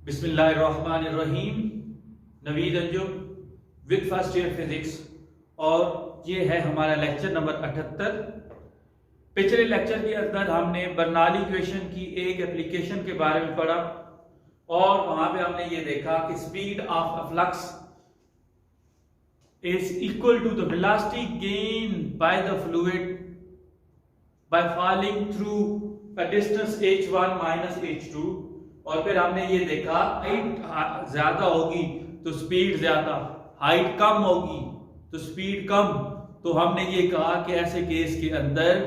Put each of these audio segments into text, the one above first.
बिस्मिल्लाहिर्रहमानिर्रहीम। Naveed Anjum with first year physics, और ये है हमारा लेक्चर नंबर 78। पिछले लेक्चर के अंदर हमने बर्नौली इक्वेशन की एक एप्लीकेशन के बारे में पढ़ा और वहां पे हमने ये देखा कि speed of a flux is equal to the velocity gained by the fluid by falling through a distance h1 minus h2। और फिर हमने ये देखा हाइट ज्यादा होगी तो स्पीड ज्यादा, हाइट कम होगी तो स्पीड कम। तो हमने ये कहा कि ऐसे केस के अंदर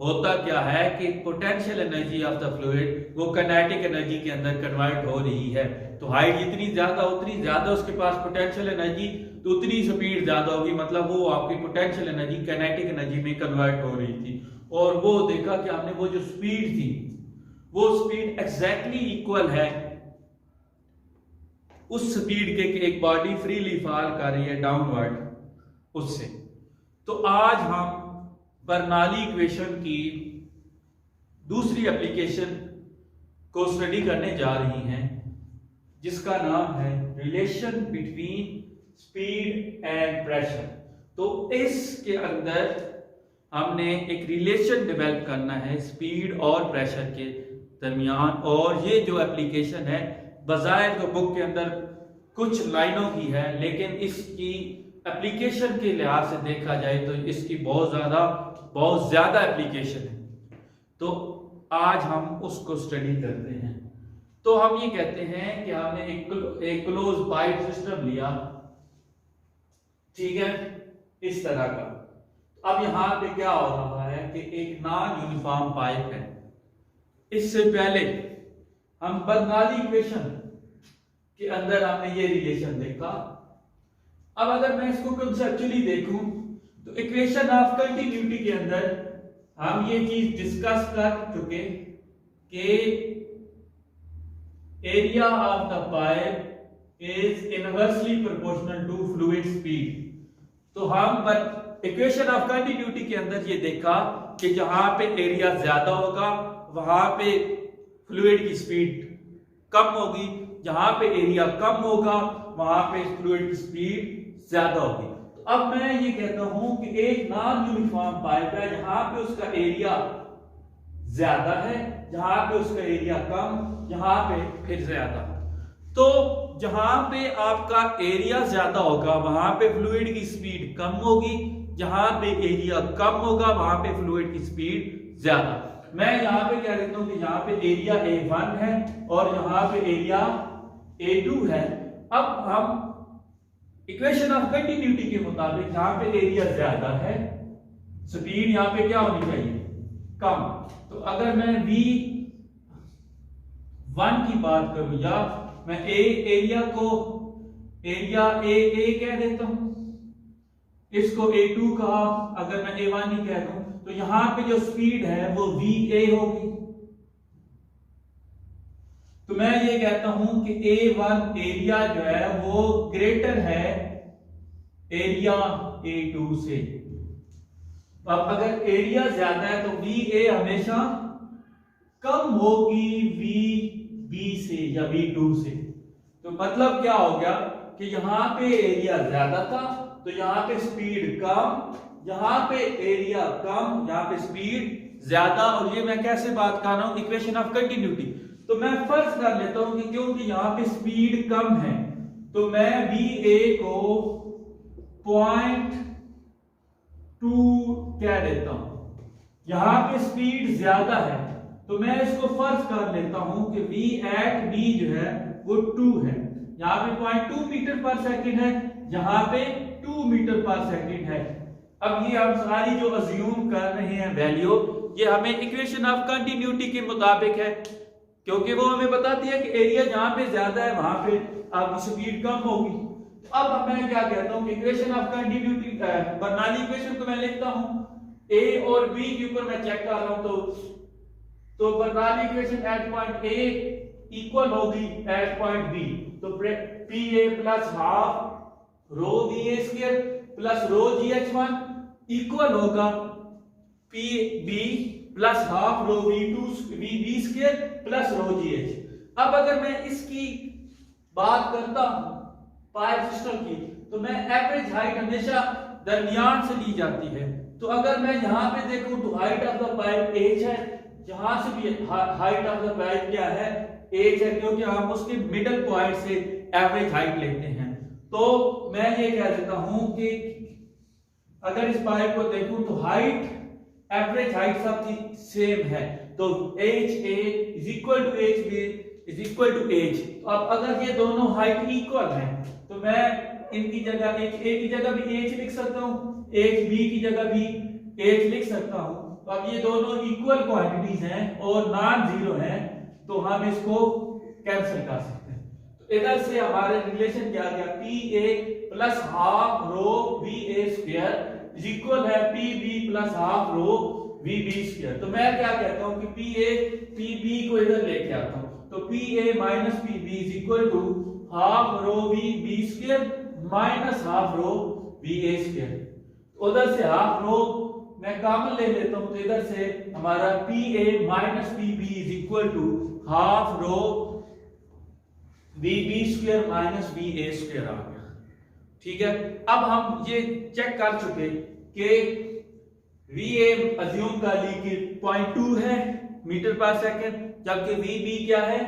होता क्या है कि potential energy of the fluid वो काइनेटिक एनर्जी के अंदर कन्वर्ट हो रही है। तो हाइट जितनी ज्यादा उतनी ज्यादा उसके पास पोटेंशियल एनर्जी, तो उतनी स्पीड ज्यादा होगी, मतलब वो आपकी पोटेंशियल एनर्जी काइनेटिक एनर्जी में कन्वर्ट हो रही थी। और वो देखा कि हमने वो जो स्पीड थी वो स्पीड एग्जैक्टली इक्वल है उस स्पीड के कि एक बॉडी फ्रीली फॉल कर रही है डाउनवर्ड उससे। तो आज हम बर्नौली इक्वेशन की दूसरी एप्लीकेशन को स्टडी करने जा रही हैं, जिसका नाम है relation between speed and pressure. तो इसके अंदर हमने एक रिलेशन डेवलप करना है स्पीड और प्रेशर के दरमियान। और ये जो एप्लीकेशन है बजाय तो बुक के अंदर कुछ लाइनों की है, लेकिन इसकी एप्लीकेशन के लिहाज से देखा जाए तो इसकी बहुत ज्यादा एप्लीकेशन है। तो आज हम उसको स्टडी करते हैं। तो हम ये कहते हैं कि हमने एक क्लोज पाइप सिस्टम लिया, ठीक है, इस तरह का। अब यहां पे क्या हो रहा है कि एक नॉन यूनिफॉर्म पाइप है। इससे पहले हम बर्नौली इक्वेशन के अंदर हमने ये रिलेशन देखा। अब अगर मैं इसको कंसेप्चुअली देखूं तो इक्वेशन ऑफ कंटिन्यूटी के अंदर हम ये चीज डिस्कस कर चुके कि area of the pipe is inversely proportional to fluid speed. तो हम इक्वेशन ऑफ कंटिन्यूटी के अंदर ये देखा कि जहां पे एरिया ज्यादा होगा वहां पे फ्लूइड की स्पीड कम होगी, जहां पे एरिया कम होगा वहां पे फ्लूइड की स्पीड ज्यादा होगी। तो अब मैं ये कहता हूं कि एक नॉन यूनिफॉर्म पाइप है, जहां पे उसका एरिया ज्यादा है, जहां पे उसका एरिया कम, जहां पे फिर ज्यादा। तो जहां पे आपका एरिया ज्यादा होगा वहां पे फ्लूइड की स्पीड कम होगी, जहां पे एरिया कम होगा वहां पे फ्लूइड की स्पीड ज्यादा। मैं यहां पे क्या कहता हूं कि यहां पे एरिया A1 है और यहां पे एरिया A2 है। अब हम इक्वेशन ऑफ कंटिन्यूटी के मुताबिक जहां पे एरिया ज्यादा है स्पीड यहां पे क्या होनी चाहिए, कम। तो अगर मैं V1 की बात करूं या मैं एरिया को एरिया A कह देता हूं, इसको A2 कहा, अगर मैं A1 ही कह दूं तो यहां पे जो स्पीड है वो VA होगी। तो मैं ये कहता हूं कि A1 एरिया जो है वो ग्रेटर है एरिया A2 से। अब अगर एरिया ज्यादा है तो VA हमेशा कम होगी VB से या V2 से। तो मतलब क्या हो गया कि यहां पे एरिया ज्यादा था तो यहां पे स्पीड कम, यहां पे एरिया कम, यहां पे स्पीड ज्यादा। और ये मैं कैसे बात कर रहा हूं, इक्वेशन ऑफ कंटिन्यूटी। तो मैं फर्ज कर लेता हूं कि क्योंकि यहां पे स्पीड कम है तो मैं VA को 0.2 कह देता हूं। यहां पे स्पीड ज्यादा है तो मैं इसको फर्ज कर लेता हूं कि V at B जो है वो 2 है। यहां पे 0.2 मीटर पर सेकंड है, यहां पे 2 मीटर पर सेकंड है। अब ये हम सारी जो अज्यूम कर रहे हैं वैल्यू, ये हमें इक्वेशन ऑफ कंटिन्यूटी के मुताबिक है, क्योंकि वो हमें बताती है कि एरिया जहां पे ज्यादा है वहां पे आपकी स्पीड कम होगी। अब मैं क्या कहता हूं, equation of continuity Bernoulli equation को मैं लिखता हूं A और B के ऊपर मैं चेक कर रहा हूं। तो Bernoulli equation at point A equal होगी एट पॉइंट B। तो PA plus half rho VA square plus rho GH1 equal होगा PB plus half rho VB square plus rho GH। अब अगर मैं इसकी बात करता हूं पाइप सिस्टम की, तो मैं एवरेज हाइट हमेशा दरमियान से ली जाती है। तो अगर मैं यहाँ पे देखूं तो height of the pipe h है, जहां से भी हाइट ऑफ द पाइप क्या है, h है, क्योंकि हम उसके मिडल पॉइंट से एवरेज हाइट लेते हैं। तो मैं ये कह देता हूं कि अगर इस पाइप को देखूं तो हाइट, एवरेज हाइट सब सेम है, तो H A is equal to H B is equal to H. तो अब अगर ये दोनों हाइट इक्वल है तो मैं इनकी जगह एच ए की जगह भी एच लिख सकता हूं, एच बी की जगह भी एच लिख सकता हूं। तो अब ये दोनों इक्वल क्वांटिटीज हैं और नॉन जीरो हैं, तो हम इसको कैंसिल कर सकते हैं। तो इधर से हमारे रिलेशन क्या आ गया, P A plus half rho V A square is equal है P B plus half rho V B square. तो मैं क्या कहता हूं कि पी ए पी बी को इधर लेके आता हूं, तो P A minus P B is equal to half rho V B square minus half rho V A square. उधर से हाफ रो मैं कॉमन ले लेता हूं, तो इधर से हमारा P A minus P B is equal to half rho V B square minus V A square आ गया। ठीक है, अब हम ये चेक कर चुके कि वी ए अज्यूम कर ली कि 0.2 है मीटर पर सेकंड, जबकि वी बी क्या है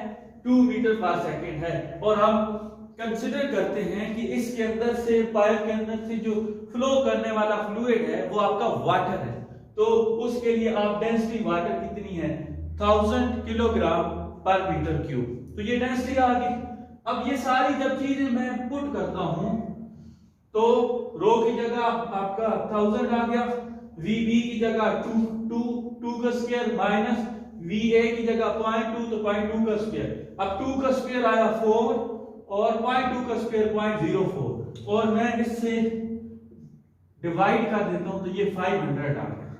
2 मीटर पर सेकंड है, और हम कंसिडर करते हैं कि इसके अंदर से, पाइप के अंदर से जो फ्लो करने वाला फ्लूइड है वो आपका वाटर है। तो उसके लिए आप डेंसिटी वाटर कितनी है 1000 किलोग्राम पर मीटर क्यूब, तो ये डेंसिटी आ गई। अब ये सारी जब चीजें मैं पुट करता हूं तो रो की जगह आपका 1000 आ गया, वी बी की जगह 2 का स्क्वायर माइनस वी ए की जगह 0.2, तो 0.2 का स्क्वायर, अब 2 का स्क्वायर आया 4 और 0.2 का स्क्वायर 0.04, और मैं इससे डिवाइड कर देता हूं तो ये 500 आ गया।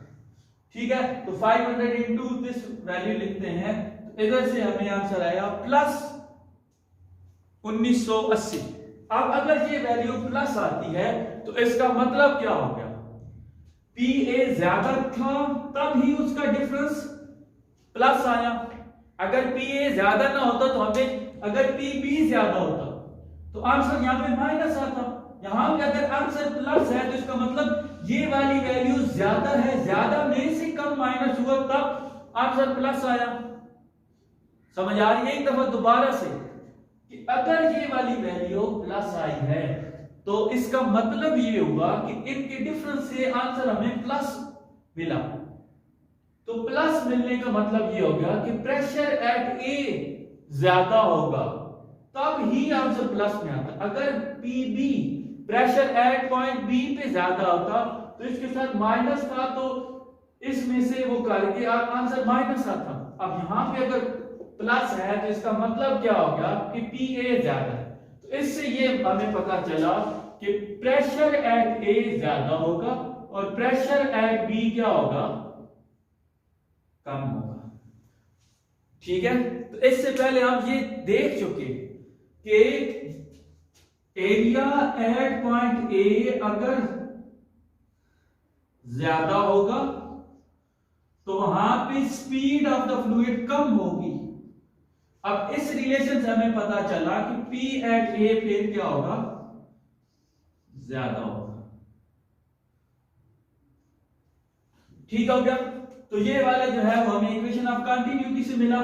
ठीक है, तो 500 इंटू दिस वैल्यू लिखते हैं, तो इधर से हमें आंसर आया प्लस 1980। अब अगर ये वैल्यू प्लस आती है तो इसका मतलब क्या हो गया, पी ए ज्यादा था तब ही उसका डिफरेंस प्लस आया। अगर पी ए ज्यादा ना होता तो हमें, अगर पी बी ज्यादा होता तो आंसर यहाँ पे माइनस आता। यहाँ पे अगर आंसर प्लस है तो इसका मतलब ये वाली वैल्यू ज्यादा है, ज्यादा में से कम माइनस हुआ तब आंसर प्लस आया। समझ आ रही है? एक दफा दोबारा से कि अगर ये वाली वैल्यू प्लस आई है तो इसका मतलब ये हुआ कि इनके डिफरेंस से आंसर हमें प्लस मिला। तो प्लस मिलने का मतलब ये हो गया कि प्रेशर एट ए ज्यादा होगा तब ही आंसर प्लस में आता। अगर P B pressure at point B पे ज्यादा होता तो इसके साथ माइनस था, तो इसमें से वो करके आंसर माइनस आता। अब यहां पे अगर प्लस है तो इसका मतलब क्या हो गया कि पी ए ज्यादा है। तो इससे ये हमें पता चला कि प्रेशर एट ए ज्यादा होगा और प्रेशर एट बी क्या होगा, कम होगा। ठीक है, तो इससे पहले हम ये देख चुके कि एरिया एट पॉइंट ए अगर ज्यादा होगा तो वहां पे स्पीड ऑफ द फ्लूइड कम होगी। अब इस रिलेशन से हमें पता चला कि P एट A पे क्या होगा, ज्यादा होगा। ठीक हो गया, तो ये वाला जो है वो हमें इक्वेशन ऑफ कंटिन्यूटी से मिला।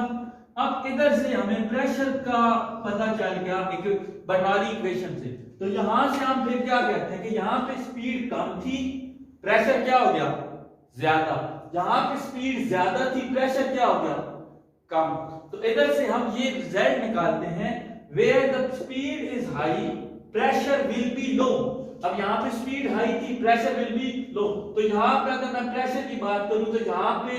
अब इधर से हमें प्रेशर का पता चल गया एक बर्नौली इक्वेशन से। तो यहां से हम फिर क्या कहते हैं कि यहां पे स्पीड कम थी, प्रेशर क्या हो गया, ज्यादा। जहां पे स्पीड ज्यादा थी, प्रेशर क्या हो गया, कम। तो इधर से हम ये रिजल्ट निकालते हैं, where the speed is high pressure will be low. अब यहाँ पे स्पीड हाई थी, प्रेशर विल बी लो। तो यहाँ पे अगर मैं प्रेशर की बात करूं तो यहाँ पे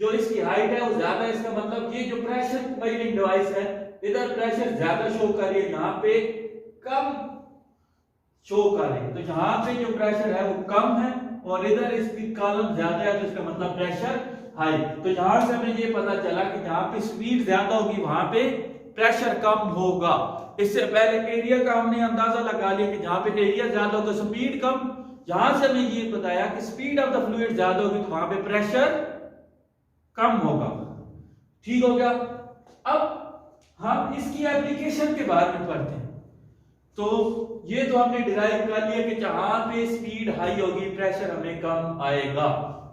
जो इसकी हाइट है वो ज्यादा है, इसका मतलब ये जो प्रेशर मेजरिंग डिवाइस है इधर प्रेशर ज्यादा शो कर रही है, यहाँ पे कम शो कर रही है। तो यहाँ पे जो प्रेशर है वो कम है और इधर इसकी कॉलम ज्यादा है, तो इसका मतलब प्रेशर हाई। तो यहां से हमें ये पता चला कि जहां पे स्पीड ज्यादा होगी वहां पे प्रेशर कम होगा। इससे पहले एरिया का हमने अंदाजा लगा लिया कि जहां पे एरिया ज्यादा होगा स्पीड कम। यहां से हमें ये बताया कि स्पीड ऑफ द फ्लूइड ज्यादा होगी तो वहां पे प्रेशर कम होगा। ठीक हो गया। अब हम इसकी एप्लीकेशन के बारे में पढ़ते हैं। तो ये तो हमने डिराइव कर लिया कि जहां पे स्पीड हाई होगी प्रेशर हमें कम आएगा।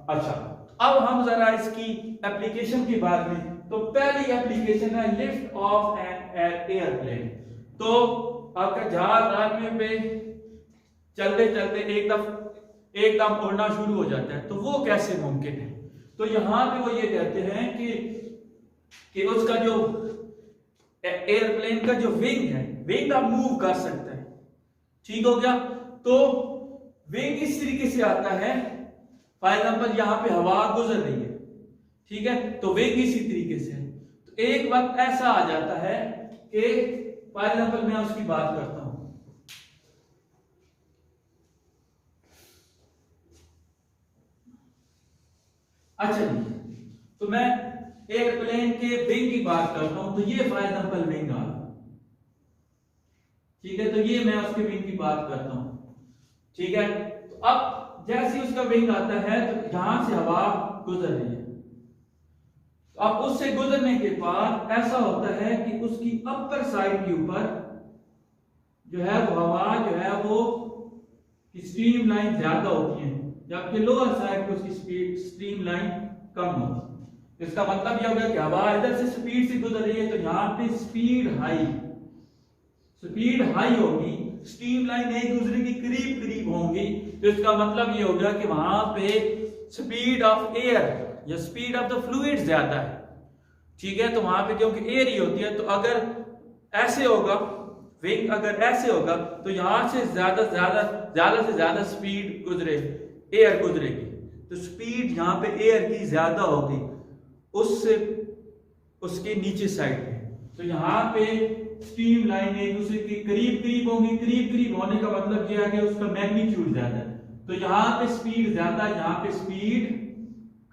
अच्छा, अब हम जरा इसकी एप्लीकेशन के बारे में, तो पहली एप्लीकेशन है लिफ्ट ऑफ एन एयरप्लेन। तो आपका जहाज रनवे पे चलते चलते एकदम उड़ना शुरू हो जाता है, तो वो कैसे मुमकिन है? तो यहां पे वो ये कहते हैं कि उसका जो एयरप्लेन का जो विंग है, विंग आप मूव कर सकता है। ठीक हो गया? तो विंग इस तरीके से आता है, फॉर एग्जांपल यहां पे हवा गुजर रही है, ठीक है, तो विंग इसी तरीके से है। तो एक वक्त ऐसा आ जाता है कि फॉर एग्जांपल मैं उसकी बात करता हूं। अच्छा जी, तो मैं एयरप्लेन के विंग की बात करता हूं। तो ये फॉर एग्जांपल विंग आ, ठीक है, तो ये मैं उसके विंग की बात करता हूं, ठीक है। तो अब जैसे ही उसका विंग आता है तो यहां से हवा गुजर रही है, तो अब उससे गुजरने के बाद ऐसा होता है कि उसकी अपर साइड के ऊपर जो है वो हवा जो है वो स्ट्रीम लाइन ज्यादा होती है, जबकि लोअर साइड पे उसकी स्ट्रीम लाइन कम होती है। इसका मतलब यह होगा कि हवा इधर से स्पीड से गुजर रही है, तो यहां पे स्पीड हाई होगी, स्ट्रीम लाइन एक दूसरे की करीब करीब होंगी। तो इसका मतलब ये होगा कि वहां पे स्पीड ऑफ एयर या स्पीड ऑफ द फ्लूइड ज्यादा है, ठीक है। तो वहां पे क्योंकि एयर ही होती है, तो अगर ऐसे होगा विंग, अगर ऐसे होगा तो यहां से ज्यादा से ज्यादा स्पीड एयर गुजरेगी, तो स्पीड यहां पे एयर की ज्यादा होगी उससे उसके नीचे साइड पे। तो यहां पे स्ट्रीम लाइन एक दूसरे के करीब करीब होंगी, करीब करीब होने का मतलब यह है कि उसका मैग्नीट्यूड ज्यादा है। तो यहां पे स्पीड ज्यादा, यहां पे स्पीड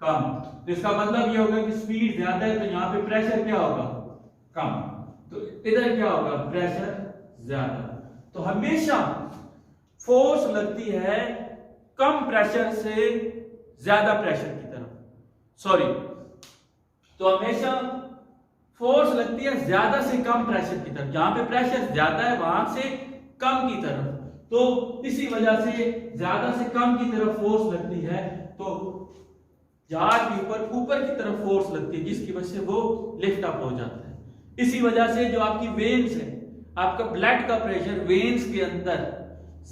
कम। तो इसका मतलब यह होगा कि स्पीड ज्यादा है, तो यहां पे प्रेशर क्या होगा? कम। तो इधर क्या होगा? प्रेशर ज्यादा। तो हमेशा फोर्स लगती है कम प्रेशर से ज्यादा प्रेशर की तरफ, सॉरी, तो हमेशा फोर्स लगती है ज्यादा से कम प्रेशर की तरफ। जहां पे प्रेशर ज्यादा है वहां से कम की तरफ, तो इसी वजह से ज्यादा से कम की तरफ फोर्स लगती है, तो जहाज के ऊपर की तरफ फोर्स लगती है, जिसकी वजह से वो लिफ्ट अप हो जाता है। इसी वजह से जो आपकी वेन्स है, आपका ब्लड का प्रेशर वेन्स के अंदर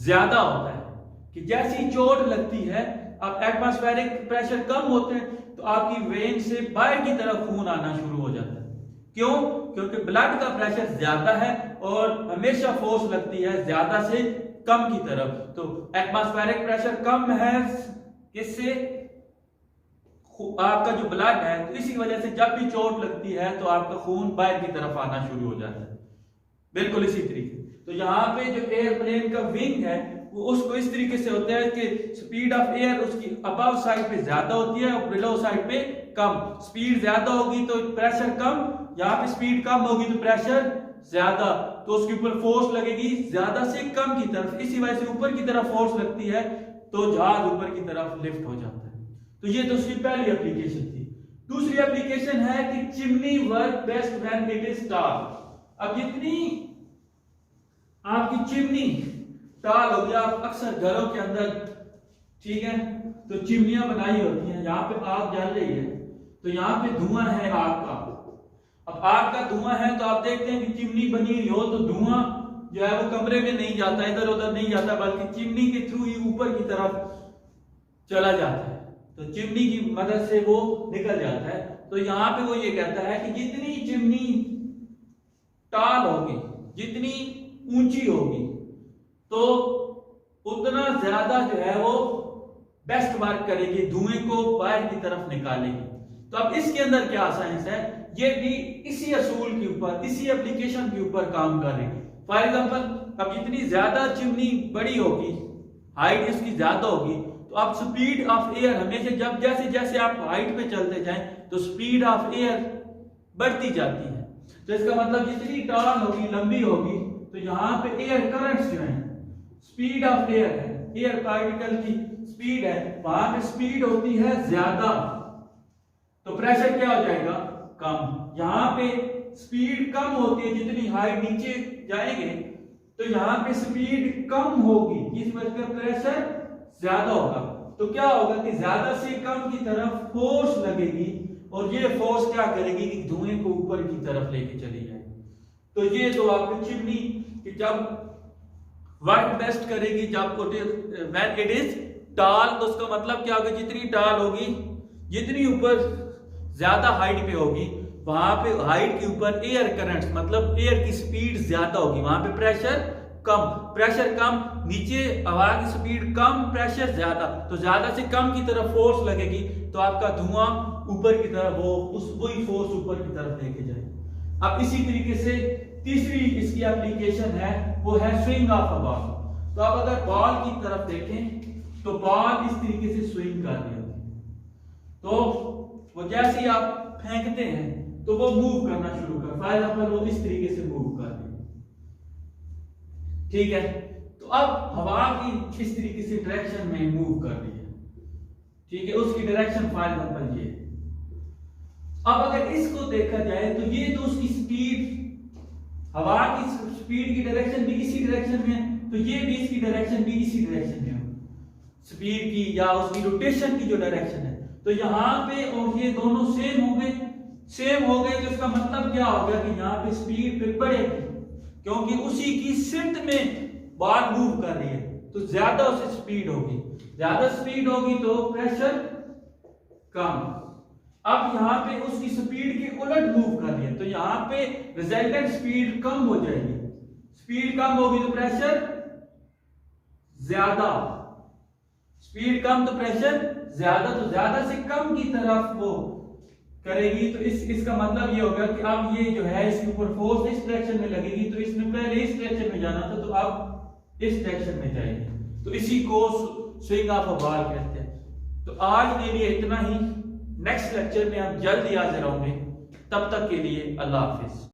ज्यादा होता है, कि जैसी चोट लगती है, अब एटमॉस्फेरिक प्रेशर कम होते हैं, तो आपकी वेन से बाहर की तरफ खून आना शुरू हो जाता है। क्यों? क्योंकि ब्लड का प्रेशर ज्यादा है और हमेशा फोर्स लगती है ज्यादा से कम की तरफ। तो एटमॉस्फेरिक प्रेशर कम है किससे? आपका जो ब्लड है, तो इसी वजह से जब भी चोट लगती है तो आपका खून बाहर की तरफ आना शुरू हो जाता है, बिल्कुल इसी तरीके। तो यहाँ पे जो एयरप्लेन का विंग है वो उसको इस तरीके से होता है कि स्पीड ऑफ एयर उसकी अबव साइड पे ज्यादा होती है और बिलो साइड पे कम। स्पीड ज्यादा होगी तो प्रेशर कम, यहाँ पे स्पीड कम होगी तो प्रेशर ज्यादा, तो उसके ऊपर फोर्स लगेगी ज्यादा से कम की तरफ। इसी वजह से ऊपर की तरफ फोर्स लगती है तो जहाज ऊपर की तरफ लिफ्ट हो जाता है। तो ये तो उसकी पहली एप्लीकेशन थी। दूसरी एप्लीकेशन है कि chimney work best when it is टाल। अब जितनी आपकी चिमनी टाल हो गया, आप अक्सर घरों के अंदर, ठीक है, तो चिमनियां बनाई होती हैं, यहाँ पे आग जल रही है, तो यहाँ पे धुआं है आग का। अब आग का धुआं है तो आप देखते हैं कि चिमनी बनी हुई हो तो धुआं जो है वो कमरे में नहीं जाता, इधर उधर नहीं जाता, बल्कि चिमनी के थ्रू ही ऊपर की तरफ चला जाता है, तो चिमनी की मदद से वो निकल जाता है। तो यहाँ पे वो ये कहता है कि जितनी चिमनी टाल होगी, जितनी ऊंची होगी, तो उतना ज्यादा जो है वो बेस्ट वर्क करेगी, धुएं को बाहर की तरफ निकालेगी। तो अब इसके अंदर क्या साइंस है, ये भी इसी असूल के ऊपर, इसी एप्लीकेशन के ऊपर काम करेगी। फॉर एग्जांपल, अब जितनी ज्यादा चिमनी बड़ी होगी, हाइट इसकी ज्यादा होगी, तो अब स्पीड ऑफ एयर हमेशा जब जैसे जैसे आप हाइट पे चलते जाएं तो स्पीड ऑफ एयर बढ़ती जाती है। तो इसका मतलब जितनी टॉल होगी, लंबी होगी, तो यहाँ पे एयर करंट्स जो है, स्पीड ऑफ एयर है, एयर पार्टिकल की स्पीड है, वहां पे स्पीड होती है ज्यादा, तो प्रेशर क्या हो जाएगा? कम। यहाँ पे स्पीड कम होती है, जितनी हाइट नीचे जाएंगे तो यहाँ पे स्पीड कम होगी, इस वजह से प्रेशर ज्यादा होगा। तो क्या होगा कि ज्यादा से कम की तरफ फोर्स लगेगी और ये फोर्स क्या करेगी कि धुएं को ऊपर की तरफ लेके चली जाएगी। तो ये तो आपकी चिमनी कि जब वर्क बेस्ट करेगी जब व्हेन इट इज टाल, तो उसका मतलब क्या होगा, जितनी टाल होगी, जितनी ऊपर ज्यादा हाइट पे होगी, वहां पे हाइट के ऊपर एयर करंट्स मतलब एयर की स्पीड ज्यादा होगी, वहां पे प्रेशर कम, नीचे हवा की स्पीड कम, प्रेशर ज्यादा, तो ज्यादा से कम की तरफ फोर्स लगेगी तो आपका धुआं ऊपर की तरफ वही फोर्स ऊपर की तरफ लेके जाएगी। अब इसी तरीके से तीसरी इसकी एप्लीकेशन है वो है स्विंग ऑफ अ बॉल। तो आप अगर बॉल की तरफ देखें तो बॉल इस तरीके से स्विंग कर रही होती है, तो वो जैसे ही आप फेंकते हैं तो वो मूव करना शुरू कर, फॉर एग्जांपल वो इस तरीके से मूव कर रही है, ठीक है। तो अब हवा की इस तरीके से डायरेक्शन में मूव कर रही है, ठीक है, उसकी डायरेक्शन फॉर एग्जांपल ये। अब अगर इसको देखा जाए तो ये तो उसकी स्पीड, हवा की स्पीड की डायरेक्शन भी इसी डायरेक्शन में है, तो ये भी इसकी डायरेक्शन भी इसी डायरेक्शन में है, स्पीड की या उसकी रोटेशन की जो डायरेक्शन है। तो यहाँ पे और ये दोनों सेम हो गए तो इसका मतलब क्या हो गया कि यहाँ पे स्पीड फिर बढ़ेगी, क्योंकि उसी की सिमत में बॉल मूव कर रही है, तो ज्यादा उसे स्पीड होगी, ज्यादा स्पीड होगी तो प्रेशर कम। अब यहाँ पे उसकी स्पीड के उलट मूव कर रही है, तो यहाँ पे रिजल्टेंट स्पीड कम हो जाएगी, स्पीड कम होगी तो प्रेशर ज्यादा, स्पीड कम तो प्रेशर ज्यादा, तो ज्यादा से कम की तरफ वो करेगी। तो इसका मतलब ये होगा कि अब ये जो है इसके ऊपर फोर्स इस डायरेक्शन में लगेगी, तो इसने पहले इस डायरेक्शन में जाना था तो अब इस डायरेक्शन में जाएगी, तो इसी को स्विंग ऑफ अ बॉल कहते हैं। तो आज के लिए इतना ही, नेक्स्ट लेक्चर में हम जल्द ही हाजिर होंगे, तब तक के लिए अल्लाह हाफिज।